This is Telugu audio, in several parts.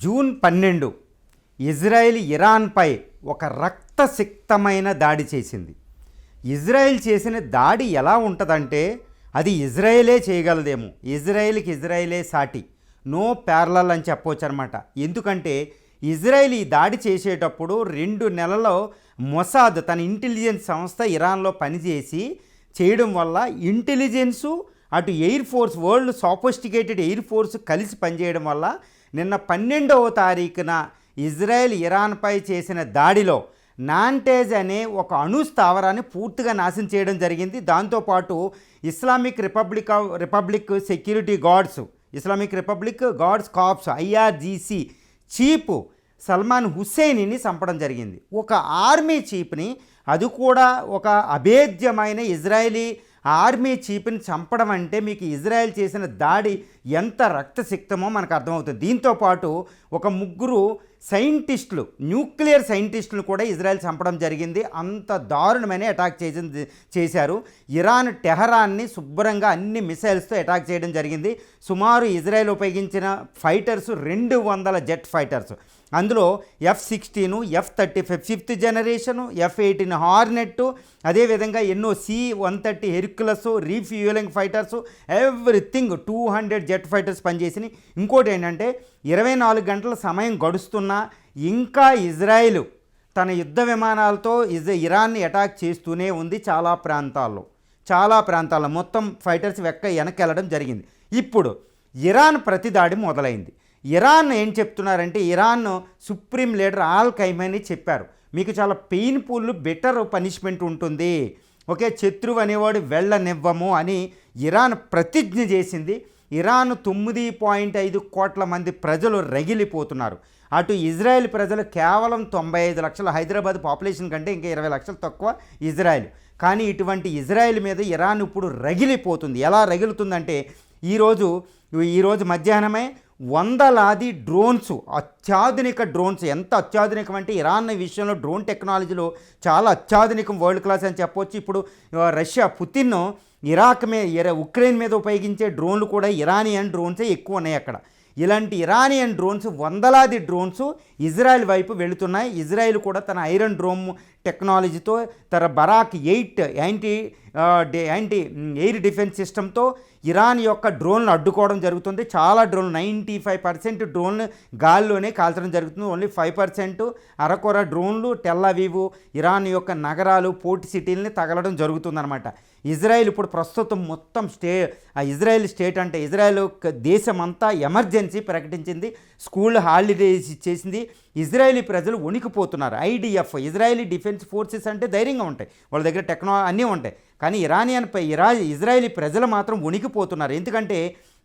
జూన్ 12 ఇజ్రాయెల్ ఇరాన్పై ఒక రక్తసిక్తమైన దాడి చేసింది. ఇజ్రాయెల్ చేసిన దాడి ఎలా ఉంటుందంటే అది ఇజ్రాయెలే చేయగలదేమో. ఇజ్రాయెల్కి ఇజ్రాయెలే సాటి, నో ప్యారలల్ అని చెప్పవచ్చు అనమాట. ఎందుకంటే ఇజ్రాయెల్ ఈ దాడి చేసేటప్పుడు 2 నెలల్లో మొసాద్ తన ఇంటెలిజెన్స్ సంస్థ ఇరాన్లో పనిచేసి చేయడం వల్ల ఇంటెలిజెన్సు అటు air force, world sophisticated air force కలిసి పనిచేయడం వల్ల నిన్న 12వ తారీఖున ఇజ్రాయెల్ ఇరాన్పై చేసిన దాడిలో నాంటేజ్ అనే ఒక అణు స్థావరాన్ని పూర్తిగా నాశనం చేయడం జరిగింది. దాంతోపాటు republic security guards, Islamic republic guards corps IRGC chief Salman హుస్సేనిని చంపడం జరిగింది. ఒక ఆర్మీ చీఫ్ని, అది కూడా ఒక అభేద్యమైన ఇజ్రాయలీ ఆర్మీ చీఫ్ని చంపడం అంటే మీకు ఇజ్రాయెల్ చేసిన దాడి ఎంత రక్తసిక్తమో మనకు అర్థమవుతుంది. దీంతోపాటు ఒక 3 సైంటిస్టులు, న్యూక్లియర్ సైంటిస్టులు కూడా ఇజ్రాయెల్ చంపడం జరిగింది. అంత దారుణమైన అటాక్ చేశారు. ఇరాన్ టెహరాన్ని శుభ్రంగా అన్ని మిసైల్స్తో అటాక్ చేయడం జరిగింది. సుమారు ఇజ్రాయెల్ ఉపయోగించిన ఫైటర్స్ 200 జెట్ ఫైటర్స్, అందులో F-16, F-35 5th generation, F-18 Hornet, అదేవిధంగా ఎన్నో C-130 Hercules refuelling fighters, everything 200 jet fighters పనిచేసినాయి. ఇంకోటి ఏంటంటే 24 గంటల సమయం గడుస్తున్నా ఇంకా ఇజ్రాయెల్ తన యుద్ధ విమానాలతో ఇరాన్ని అటాక్ చేస్తూనే ఉంది. చాలా ప్రాంతాల్లో మొత్తం ఫైటర్స్ వెనక్కి వెళ్ళడం జరిగింది. ఇప్పుడు ఇరాన్ ప్రతిదాడి మొదలైంది. ఇరాన్ ఏం చెప్తున్నారంటే, ఇరాన్ సుప్రీం లీడర్ ఆల్ ఖైమనీ చెప్పారు, మీకు చాలా పెయిన్ఫుల్ బెటర్ పనిష్మెంట్ ఉంటుంది, ఓకే, శత్రువు అనేవాడు వెళ్ళనివ్వము అని ఇరాన్ ప్రతిజ్ఞ చేసింది. ఇరాన్ 9.5 కోట్ల మంది ప్రజలు రగిలిపోతున్నారు. అటు ఇజ్రాయెల్ ప్రజలు కేవలం 95 లక్షల, హైదరాబాద్ పాపులేషన్ కంటే ఇంకా 20 లక్షలు తక్కువ ఇజ్రాయెల్. కానీ ఇటువంటి ఇజ్రాయెల్ మీద ఇరాన్ ఇప్పుడు రగిలిపోతుంది. ఎలా రగులుతుందంటే ఈరోజు మధ్యాహ్నమే వందలాది డ్రోన్స్, అత్యాధునిక డ్రోన్స్, ఎంత అత్యాధునికం అంటే ఇరాన్ విషయంలో డ్రోన్ టెక్నాలజీలో చాలా అత్యాధునికం, వరల్డ్ క్లాస్ అని చెప్పొచ్చు. ఇప్పుడు రష్యా పుతిన్ ఉక్రెయిన్ మీద ఉపయోగించే డ్రోన్లు కూడా ఇరానియన్ డ్రోన్సే ఎక్కువ ఉన్నాయి అక్కడ. ఇలాంటి ఇరానియన్ డ్రోన్స్, వందలాది డ్రోన్స్ ఇజ్రాయెల్ వైపు వెళుతున్నాయి. ఇజ్రాయెల్ కూడా తన ఐరన్ డ్రోమ్ టెక్నాలజీతో, తన బరాక్ 8 యాంటీ ఎయిర్ డిఫెన్స్ సిస్టంతో ఇరాన్ యొక్క డ్రోన్లు అడ్డుకోవడం జరుగుతుంది. చాలా డ్రోన్లు, 95% డ్రోన్లు గాల్లోనే కాల్చడం జరుగుతుంది. ఓన్లీ 5% అరకొర డ్రోన్లు టెల్ అవీవ్, ఇరాన్ యొక్క నగరాలు, పోర్ట్ సిటీలని తగలడం జరుగుతుందన్నమాట. ఇజ్రాయెల్ ఇప్పుడు ప్రస్తుతం మొత్తం ఇజ్రాయెల్ స్టేట్ అంటే ఇజ్రాయెల్ దేశమంతా ఎమర్జెన్సీ ప్రకటించింది. స్కూల్ హాలిడేస్ ఇచ్చేసింది. ఇజ్రాయెలీ ప్రజలు వణికిపోతున్నారు. IDF, ఇజ్రాయెలీ డిఫెన్స్ ఫోర్సెస్ అంటే ధైర్యంగా ఉంటాయి, వాళ్ళ దగ్గర అన్నీ ఉంటాయి. కానీ ఇజ్రాయెలీ ప్రజలు మాత్రం వణికిపోతున్నారు. ఎందుకంటే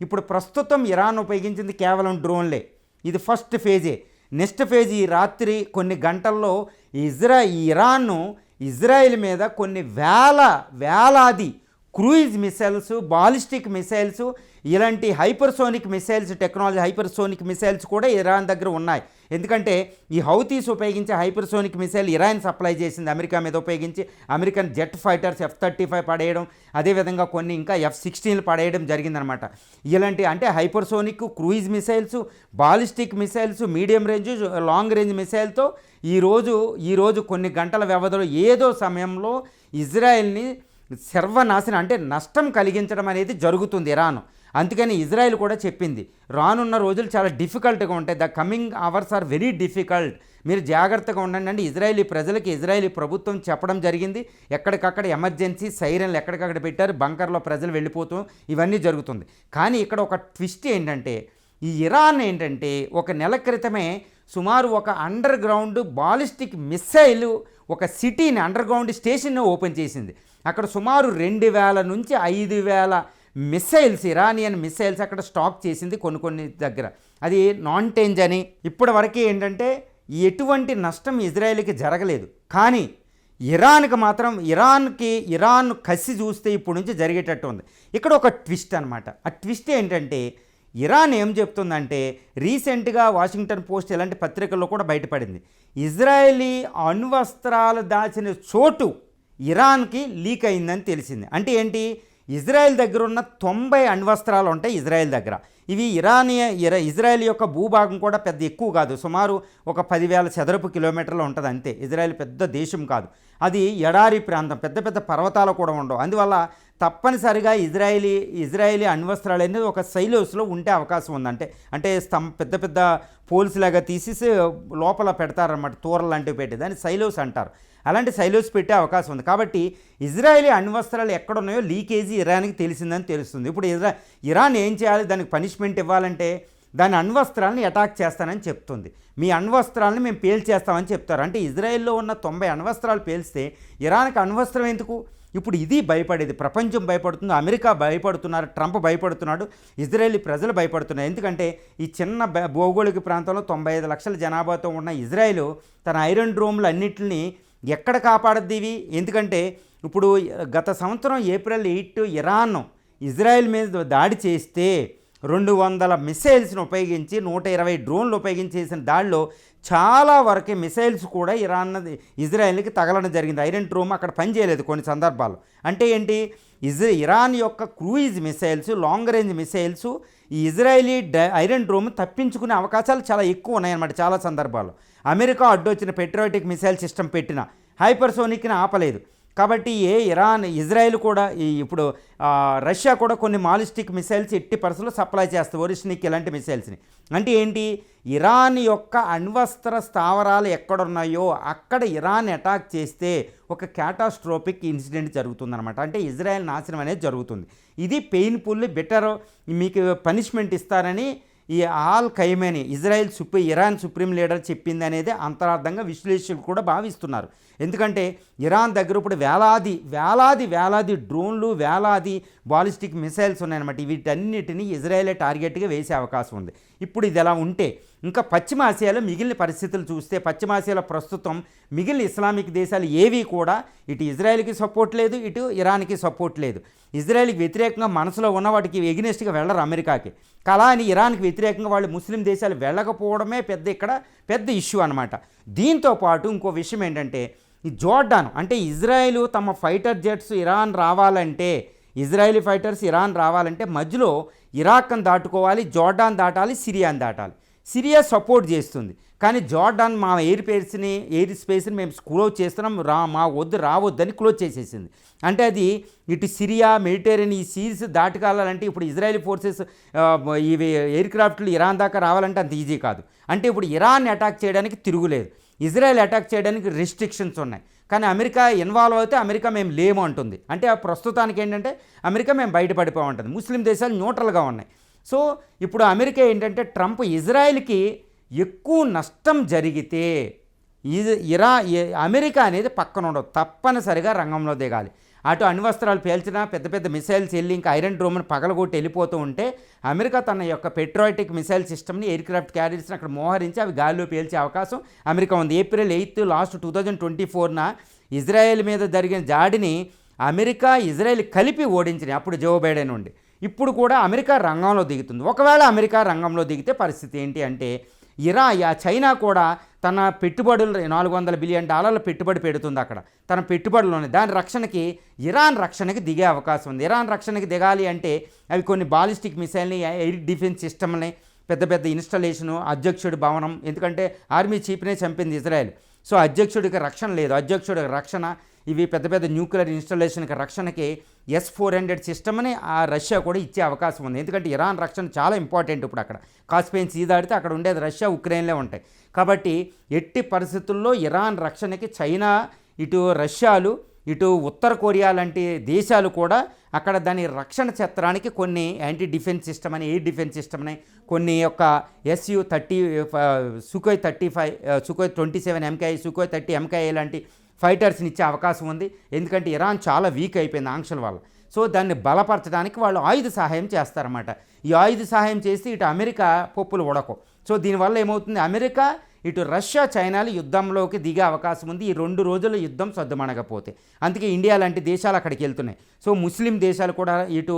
ఇప్పుడు ప్రస్తుతం ఇరాన్ ఉపయోగించింది కేవలం డ్రోన్లే. ఇది ఫస్ట్ ఫేజే. నెక్స్ట్ ఫేజ్ ఈ రాత్రి కొన్ని గంటల్లో ఇజ్రాయెల్ మీద కొన్ని వేలాది క్రూయిజ్ మిసైల్స్, బాలిస్టిక్ మిసైల్స్, ఇలాంటి hypersonic missiles technology, hypersonic missiles కూడా ఇరాన్ దగ్గర ఉన్నాయి. ఎందుకంటే ఈ హౌతీస్ ఉపయోగించే హైపర్సోనిక్ మిసైల్ ఇరాన్ సప్లై చేసింది అమెరికా మీద ఉపయోగించి. అమెరికన్ జెట్ ఫైటర్స్ F-35 పడేయడం, అదేవిధంగా కొన్ని ఇంకా F-16 పడేయడం జరిగిందనమాట. ఇలాంటి అంటే hypersonic, cruise missiles, ballistic missiles, medium range, long range మిసైల్తో ఈరోజు కొన్ని గంటల వ్యవధిలో ఏదో సమయంలో ఇజ్రాయెల్ని సర్వనాశనం అంటే నష్టం కలిగించడం అనేది జరుగుతుంది ఇరాన్. అందుకని ఇజ్రాయెల్ కూడా చెప్పింది, రానున్న రోజులు చాలా డిఫికల్ట్గా ఉంటాయి, the coming hours are very difficult, మీరు జాగ్రత్తగా ఉండండి అంటే ఇజ్రాయెలీ ప్రజలకి ఇజ్రాయెలీ ప్రభుత్వం చెప్పడం జరిగింది. ఎక్కడికక్కడ ఎమర్జెన్సీ సైరన్లు ఎక్కడికక్కడ పెట్టారు, బంకర్లో ప్రజలు వెళ్ళిపోతూ ఇవన్నీ జరుగుతుంది. కానీ ఇక్కడ ఒక ట్విస్ట్ ఏంటంటే, ఈ ఇరాన్ ఏంటంటే ఒక నెల క్రితమే సుమారు ఒక అండర్ గ్రౌండ్ బాలిస్టిక్ మిస్సైల్ ఒక సిటీని, అండర్ గ్రౌండ్ స్టేషన్ని ఓపెన్ చేసింది. అక్కడ సుమారు 2000 నుంచి 5000 మిసైల్స్, ఇరానియన్ మిసైల్స్ అక్కడ స్టాక్ చేసింది కొన్ని దగ్గర. అది నాంటేంజ్ అని. ఇప్పటి వరకు ఏంటంటే ఎటువంటి నష్టం ఇజ్రాయెల్కి జరగలేదు. కానీ ఇరాన్కి మాత్రం ఇరాన్ కసి చూస్తే ఇప్పుడు నుంచి జరిగేటట్టు ఉంది. ఇక్కడ ఒక ట్విస్ట్ అనమాట. ఆ ట్విస్ట్ ఏంటంటే ఇరాన్ ఏం చెప్తుందంటే, రీసెంట్గా వాషింగ్టన్ పోస్ట్ ఇలాంటి పత్రికల్లో కూడా బయటపడింది, ఇజ్రాయెలీ అణ్వస్త్రాలు దాచిన చోటు ఇరాన్కి లీక్ అయిందని తెలిసింది. అంటే ఏంటి, ఇజ్రాయెల్ దగ్గర ఉన్న 90 అణ్వస్త్రాలు ఉంటాయి ఇజ్రాయెల్ దగ్గర. ఇవి ఇజ్రాయెల్ యొక్క భూభాగం కూడా పెద్ద ఎక్కువ కాదు, సుమారు ఒక 10,000 చదరపు కిలోమీటర్లు ఉంటుంది అంతే. ఇజ్రాయెల్ పెద్ద దేశం కాదు, అది ఎడారి ప్రాంతం, పెద్ద పెద్ద పర్వతాలు కూడా ఉండవు. అందువల్ల తప్పనిసరిగా ఇజ్రాయేలీ అణ్వస్త్రాలు అనేది ఒక సైలోస్లో ఉండే అవకాశం ఉంది. అంటే పెద్ద పెద్ద పోల్స్ లాగా తీసేసి లోపల పెడతారన్నమాట, తూరలు లాంటివి పెట్టి, దాన్ని సైలోస్ అంటారు. అలాంటి సైలోస్ పెట్టే అవకాశం ఉంది. కాబట్టి ఇజ్రాయేలీ అణ్వస్త్రాలు ఎక్కడున్నాయో లీకేజీ ఇరాన్కి తెలిసిందని తెలుస్తుంది. ఇప్పుడు ఇరాన్ ఏం చేయాలి, దానికి పనిష్మెంట్ ఇవ్వాలంటే దాని అణ్వస్త్రాలను అటాక్ చేస్తానని చెప్తుంది. మీ అణ్వస్త్రాలను మేము పేల్చేస్తామని చెప్తారు. అంటే ఇజ్రాయెల్లో ఉన్న 90 అణ్వస్త్రాలు పేల్స్తే ఇరాన్కి అణ్వస్త్రం ఎందుకు? ఇప్పుడు ఇది భయపడేది, ప్రపంచం భయపడుతుంది, అమెరికా భయపడుతున్నారు, ట్రంప్ భయపడుతున్నాడు, ఇజ్రాయేలీ ప్రజలు భయపడుతున్నారు. ఎందుకంటే ఈ చిన్న భౌగోళిక ప్రాంతంలో 95 లక్షల జనాభాతో ఉన్న ఇజ్రాయెల్ తన ఐరన్ డ్రోమ్లు అన్నింటినీ ఎక్కడ కాపాడద్ది ఇవి? ఎందుకంటే ఇప్పుడు గత సంవత్సరం ఏప్రిల్ 8 ఇరాన్ ఇజ్రాయెల్ మీద దాడి చేస్తే 200 మిసైల్స్ని ఉపయోగించి 120 డ్రోన్లు ఉపయోగించి చేసిన దాడిలో చాలా వరకు మిసైల్స్ కూడా ఇజ్రాయెల్కి తగలడం జరిగింది. ఐరన్ డ్రోమ్ అక్కడ పనిచేయలేదు కొన్ని సందర్భాలు. అంటే ఏంటి, ఇరాన్ యొక్క cruise missiles, long range missiles ఈ ఇజ్రాయెలీ ఐరన్ డ్రోమ్ తప్పించుకునే అవకాశాలు చాలా ఎక్కువ ఉన్నాయన్నమాట. చాలా సందర్భాలు అమెరికా అడ్డొచ్చిన పెట్రోటిక్ మిసైల్ సిస్టమ్ పెట్టిన హైపర్సోనిక్ని ఆపలేదు. కాబట్టి ఇజ్రాయెల్ కూడా ఇప్పుడు రష్యా కూడా కొన్ని మాలిస్టిక్ మిసైల్స్ ఎట్టి పరిస్థితుల్లో సప్లై చేస్తుంది, ఒరిస్నిక్ ఇలాంటి మిసైల్స్ని. అంటే ఏంటి, ఇరాన్ యొక్క అణ్వస్త్ర స్థావరాలు ఎక్కడున్నాయో అక్కడ ఇరాన్ అటాక్ చేస్తే ఒక క్యాటాస్ట్రోఫిక్ ఇన్సిడెంట్ జరుగుతుందన్నమాట. అంటే ఇజ్రాయెల్ నాశనం అనేది జరుగుతుంది. ఇది పెయిన్ఫుల్, బెటర్, మీకు పనిష్మెంట్ ఇస్తారని ఈ ఖైమేనీ ఇరాన్ సుప్రీం లీడర్ చెప్పింది అనేది అంతరార్థంగా విశ్లేషకులు కూడా భావిస్తున్నారు. ఎందుకంటే ఇరాన్ దగ్గర ఇప్పుడు వేలాది డ్రోన్లు, వేలాది బాలిస్టిక్ మిసైల్స్ ఉన్నాయన్నమాట. వీటన్నిటిని ఇజ్రాయెలే టార్గెట్గా వేసే అవకాశం ఉంది. ఇప్పుడు ఇది ఎలా ఉంటే ఇంకా పశ్చిమ ఆసియాలో మిగిలిన పరిస్థితులు చూస్తే, పశ్చిమ ఆసియాలో ప్రస్తుతం మిగిలిన ఇస్లామిక్ దేశాలు ఏవి కూడా ఇటు ఇజ్రాయెల్కి సపోర్ట్ లేదు, ఇటు ఇరాన్కి సపోర్ట్ లేదు. ఇజ్రాయెల్కి వ్యతిరేకంగా మనసులో ఉన్న వాటికి ఎగ్నెస్ట్గా వెళ్ళరు అమెరికాకి. అని ఇరాన్కి వ్యతిరేకంగా వాళ్ళు ముస్లిం దేశాలు వెళ్ళకపోవడమే పెద్ద ఇష్యూ అనమాట. దీంతో పాటు ఇంకో విషయం ఏంటంటే, ఈ జోర్డాన్, అంటే ఇజ్రాయెల్ తమ fighter jets Israeli fighters Iran రావాలంటే మధ్యలో ఇరాక్ని దాటుకోవాలి, జోర్డాన్ దాటాలి, సిరియాని దాటాలి. సిరియా సపోర్ట్ చేస్తుంది, కానీ జోర్డాన్ మా ఎయిర్ స్పేస్ని మేము క్లోజ్ చేస్తున్నాం, మా రావద్దని క్లోజ్ చేసేసింది. అంటే అది ఇటు సిరియా, మెడిటరేనియన్ ఈ సీస్ దాటకాలంటే ఇప్పుడు ఇజ్రాయెలీ ఫోర్సెస్ ఇవి ఎయిర్ క్రాఫ్ట్లు ఇరాన్ దాకా రావాలంటే అంత ఈజీ కాదు. అంటే ఇప్పుడు ఇరాన్ని అటాక్ చేయడానికి తిరుగులేదు, ఇజ్రాయెల్ అటాక్ చేయడానికి రెస్ట్రిక్షన్స్ ఉన్నాయి. కానీ అమెరికా ఇన్వాల్వ్ అయితే అమెరికా మేము లేము అంటుంది. అంటే ప్రస్తుతానికి ఏంటంటే అమెరికా మేము బయటపడిపోమంటుంది, ముస్లిం దేశాలు న్యూట్రల్గా ఉన్నాయి. సో ఇప్పుడు అమెరికా ఏంటంటే ట్రంప్ ఇజ్రాయెల్కి ఎక్కువ నష్టం జరిగితే అమెరికా అనేది పక్కన ఉండదు, తప్పనిసరిగా రంగంలో దిగాలి. అటు అణ్వస్త్రాలు పేల్చినా పెద్ద పెద్ద మిసైల్స్ వెళ్ళి ఇంకా ఐరన్ డ్రోమ్ని పగలగొట్టి వెళ్ళిపోతూ ఉంటే అమెరికా తన యొక్క పెట్రోటిక్ మిసైల్ సిస్టమ్ని ఎయిర్ క్రాఫ్ట్ క్యారియర్స్ని అక్కడ మోహరించి అవి గాలిలో పేల్చే అవకాశం అమెరికా ఉంది. ఏప్రిల్ 8 లాస్ట్ 2024 ఇజ్రాయెల్ మీద జరిగిన దాడిని ఇజ్రాయెల్ కలిపి ఓడించినాయి అప్పుడు జో బైడెన్ ఉండి. ఇప్పుడు కూడా అమెరికా రంగంలో దిగుతుంది. ఒకవేళ అమెరికా రంగంలో దిగితే పరిస్థితి ఏంటి అంటే, చైనా కూడా తన పెట్టుబడులు $400 బిలియన్ పెట్టుబడి పెడుతుంది అక్కడ, తన పెట్టుబడులోనే దాని రక్షణకి ఇరాన్ రక్షణకి దిగే అవకాశం ఉంది. ఇరాన్ రక్షణకి దిగాలి అంటే అవి కొన్ని బాలిస్టిక్ మిసైల్ని, ఎయిర్ డిఫెన్స్ సిస్టమ్ని, పెద్ద పెద్ద ఇన్స్టాలేషను, అధ్యక్షుడి భవనం, ఎందుకంటే ఆర్మీ చీఫ్నే చంపింది ఇజ్రాయెల్. సో అధ్యక్షుడికి రక్షణ లేదు, అధ్యక్షుడికి రక్షణ, ఇవి పెద్ద పెద్ద న్యూక్లియర్ ఇన్స్టాలేషన్కి రక్షణకి S-400 సిస్టమ్ని రష్యా కూడా ఇచ్చే అవకాశం ఉంది. ఎందుకంటే ఇరాన్ రక్షణ చాలా ఇంపార్టెంట్. ఇప్పుడు అక్కడ కాస్పియన్ సీ దాడితే అక్కడ ఉండేది రష్యా, ఉక్రెయిన్లే ఉంటాయి. కాబట్టి ఎట్టి పరిస్థితుల్లో ఇరాన్ రక్షణకి చైనా, ఇటు రష్యాలు, ఇటు ఉత్తర కొరియా లాంటి దేశాలు కూడా అక్కడ దాని రక్షణ క్షేత్రానికి కొన్ని యాంటీ డిఫెన్స్ సిస్టమ్ అని, ఎయిర్ డిఫెన్స్ సిస్టమ్ అని, కొన్ని యొక్క Su-30 Sukhoi 35 Sukhoi 27 MKI, Sukhoi 30 MKI లాంటి ఫైటర్స్ని ఇచ్చే అవకాశం ఉంది. ఎందుకంటే ఇరాన్ చాలా వీక్ అయిపోయింది ఆంక్షల వల్ల. సో దాన్ని బలపరచడానికి వాళ్ళు ఆయుధ సహాయం చేస్తారన్నమాట. ఈ ఆయుధ సహాయం చేసి ఇటు అమెరికా పప్పులు ఉడకవు. సో దీనివల్ల ఏమవుతుంది, అమెరికా ఇటు రష్యా చైనాలు యుద్ధంలోకి దిగే అవకాశం ఉంది ఈ 2 రోజుల యుద్ధం సద్దుమణగపోతే. అందుకే ఇండియా లాంటి దేశాలు అక్కడికి వెళ్తున్నాయి. సో ముస్లిం దేశాలు కూడా ఇటు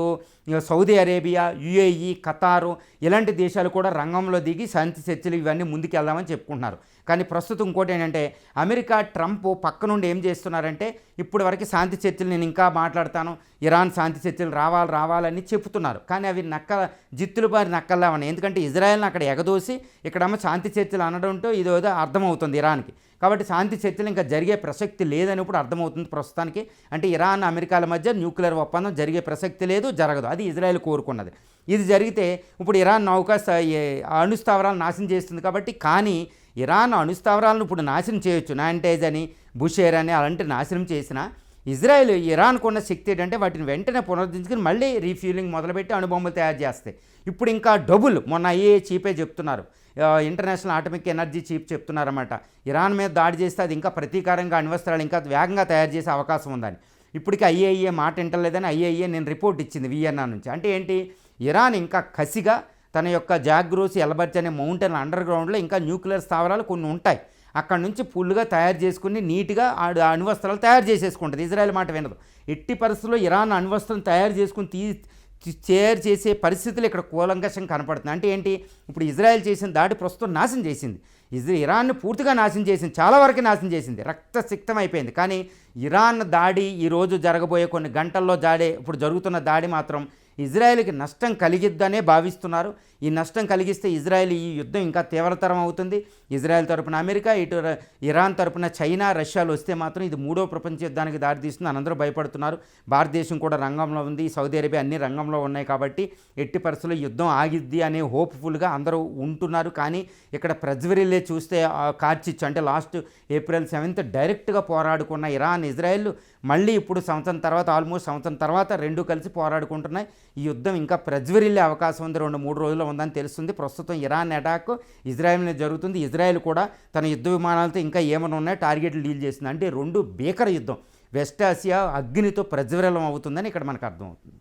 సౌదీ అరేబియా, యుఏఈ, ఖతారు ఇలాంటి దేశాలు కూడా రంగంలో దిగి శాంతి చర్చలు ఇవన్నీ ముందుకు వెళ్దామని చెప్పుకుంటున్నారు. కానీ ప్రస్తుతం ఇంకోటి ఏంటంటే అమెరికా ట్రంప్ పక్క నుండి ఏం చేస్తున్నారంటే ఇప్పటి వరకు శాంతి చర్చలు నేను ఇంకా మాట్లాడతాను, ఇరాన్ శాంతి చర్చలు రావాలని చెప్తున్నారు. కానీ అవి జిత్తులు బారి నక్కల్లా ఉన్నాయి. ఎందుకంటే ఇజ్రాయెల్ని అక్కడ ఎగదోసి ఇక్కడేమో శాంతి చర్చలు అనడంతో ఇదేదో అర్థమవుతుంది ఇరాన్కి. కాబట్టి శాంతి చర్చలు ఇంకా జరిగే ప్రసక్తి లేదని ఇప్పుడు అర్థమవుతుంది ప్రస్తుతానికి. అంటే ఇరాన్ అమెరికాల మధ్య న్యూక్లియర్ ఒప్పందం జరిగే ప్రసక్తి లేదు, జరగదు. అది ఇజ్రాయెల్ కోరుకున్నది. ఇది జరిగితే ఇప్పుడు ఇరాన్ అణుస్థావరాలు నాశనం చేస్తుంది కాబట్టి. కానీ ఇరాన్ అణుస్థావరాలను ఇప్పుడు నాశనం చేయొచ్చు, నాంటేజ్ అని, బుషేర్ అని అలాంటి నాశనం చేసినా ఇజ్రాయెల్ ఇరాన్కు ఉన్న శక్తి ఏంటంటే వాటిని వెంటనే పునరుద్ధరించుకుని మళ్ళీ రీఫ్యూలింగ్ మొదలుపెట్టి అణుబొమ్మలు తయారు చేస్తాయి. ఇప్పుడు ఇంకా డబుల్. మొన్న ఐఏఏ చీఫే చెప్తున్నారు, ఇంటర్నేషనల్ అటామిక్ ఎనర్జీ చీఫ్ చెప్తున్నారన్నమాట, ఇరాన్ మీద దాడి చేస్తే అది ఇంకా ప్రతీకారంగా అణ్వస్త్రాలు ఇంకా వేగంగా తయారు చేసే అవకాశం ఉందని. ఇప్పటికీ ఐఏఏ మాట వింటలేదని ఐఏఏ నేను రిపోర్ట్ ఇచ్చింది వియన్నా నుంచి. అంటే ఏంటి, ఇరాన్ ఇంకా కసిగా తన యొక్క జాగ్రోసి ఎల్బర్ట్ అనే మౌంటైన్ అండర్ గ్రౌండ్లో ఇంకా న్యూక్లియర్ స్థావరాలు కొన్ని ఉంటాయి, అక్కడ నుంచి ఫుల్గా తయారు చేసుకుని నీట్గా అణ్వస్త్రాలు తయారు చేసేసుకుంటుంది. ఇజ్రాయెల్ మాట వినదు. ఎట్టి పరిస్థితుల్లో ఇరాన్ అణ్వస్త్రం తయారు చేసుకుని చేసే పరిస్థితులు ఇక్కడ కూలంకషం కనపడుతుంది. అంటే ఏంటి, ఇప్పుడు ఇజ్రాయెల్ చేసిన దాడి ప్రస్తుతం నాశనం చేసింది, ఇరాన్ని పూర్తిగా నాశనం చేసింది, చాలా వరకు నాశనం చేసింది, రక్తసిక్తం అయిపోయింది. కానీ ఇరాన్ దాడి ఈరోజు జరగబోయే కొన్ని గంటల్లో ఇప్పుడు జరుగుతున్న దాడి మాత్రం ఇజ్రాయెల్కి నష్టం కలిగిద్దనే భావిస్తున్నారు. ఈ నష్టం కలిగిస్తే ఇజ్రాయెల్ ఈ యుద్ధం ఇంకా తీవ్రతరం అవుతుంది. ఇజ్రాయెల్ తరపున అమెరికా, ఇటు ఇరాన్ తరపున చైనా, రష్యాలు వస్తే మాత్రం ఇది 3వ ప్రపంచ యుద్ధానికి దారితీస్తుంది అని అందరూ భయపడుతున్నారు. భారతదేశం కూడా రంగంలో ఉంది, సౌదీ అరేబియా అన్ని రంగంలో ఉన్నాయి. కాబట్టి ఎట్టి పరిస్థితుల్లో యుద్ధం ఆగిద్ది అనే హోప్ఫుల్గా అందరూ ఉంటున్నారు. కానీ ఇక్కడ ప్రజ్వరిల్లే చూస్తే కార్చిచ్చు అంటే లాస్ట్ ఏప్రిల్ 7th డైరెక్ట్గా పోరాడుకున్న ఇరాన్, ఇజ్రాయెల్ మళ్ళీ ఇప్పుడు ఆల్మోస్ట్ సంవత్సరం తర్వాత రెండు కలిసి పోరాడుకుంటున్నాయి. ఈ యుద్ధం ఇంకా ప్రజ్వరిల్లే అవకాశం ఉంది, 2-3 రోజుల్లో ఉందని తెలుస్తుంది. ప్రస్తుతం ఇరాన్ అటాక్ ఇజ్రాయెల్ మీద జరుగుతుంది. ఇజ్రాయెల్ కూడా తన యుద్ధ విమానాలతో ఇంకా ఏమైనా ఉన్నాయో టార్గెట్లు డీల్ చేస్తుంది. అంటే 2 భీకర యుద్ధం, వెస్ట్ ఆసియా అగ్నితో ప్రజ్వరిల్లం అవుతుందని ఇక్కడ మనకు అర్థమవుతుంది.